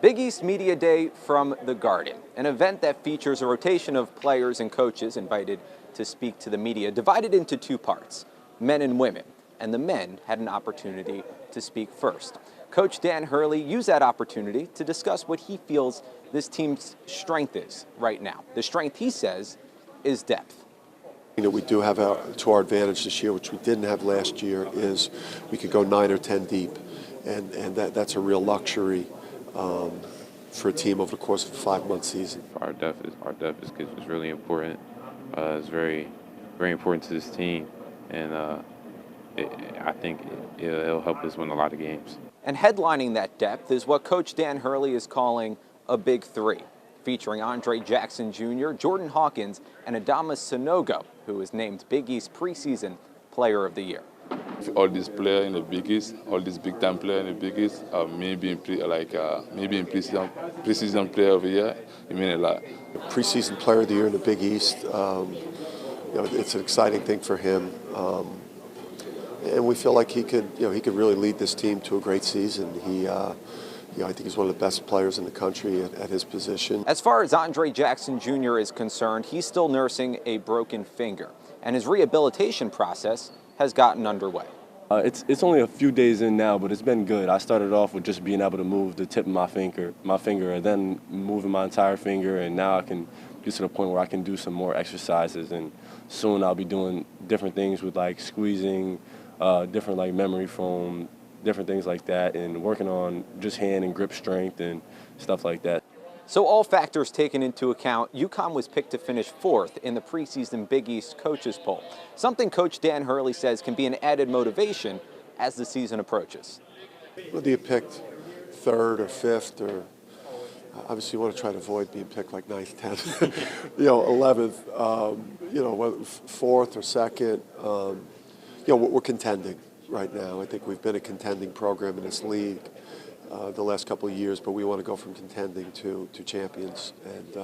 Big East Media Day from the Garden, an event that features a rotation of players and coaches invited to speak to the media, divided into two parts, men and women, and the men had an opportunity to speak first. Coach Dan Hurley used that opportunity to discuss what he feels this team's strength is right now. The strength, he says, is depth. You know, we do have to our advantage this year, which we didn't have last year, is we could go 9 or 10 deep, and that's a real luxury for a team over the course of a 5-month season. Our depth is really important. It's very, very important to this team, and I think it'll help us win a lot of games. And headlining that depth is what Coach Dan Hurley is calling a big three, featuring Andre Jackson Jr., Jordan Hawkins, and Adama Sanogo, who was named Big East Preseason Player of the Year. All these players in the Big East, all these big-time players in the Big East, maybe in preseason Player of the Year, it means a lot. Preseason Player of the Year in the Big East, you know, it's an exciting thing for him, and we feel like he could really lead this team to a great season. I think he's one of the best players in the country at his position. As far as Andre Jackson Jr. is concerned, he's still nursing a broken finger, and his rehabilitation process has gotten underway. It's only a few days in now, but it's been good. I started off with just being able to move the tip of my finger, and then moving my entire finger, and now I can get to the point where I can do some more exercises, and soon I'll be doing different things with like squeezing, different like memory foam, different things like that, and working on just hand and grip strength and stuff like that. So all factors taken into account, UConn was picked to finish 4th in the preseason Big East coaches poll, something Coach Dan Hurley says can be an added motivation as the season approaches. Whether you picked 3rd or 5th, or obviously you want to try to avoid being picked like 9th, 10th, 11th, 4th or 2nd, we're contending right now. I think we've been a contending program in this league the last couple of years, but we want to go from contending to champions, and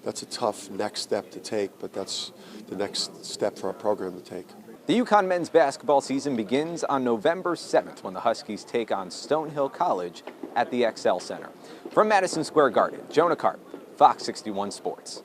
that's a tough next step to take, but that's the next step for our program to take. The UConn men's basketball season begins on November 7th when the Huskies take on Stonehill College at the XL Center. From Madison Square Garden, Jonah Cart, Fox 61 Sports.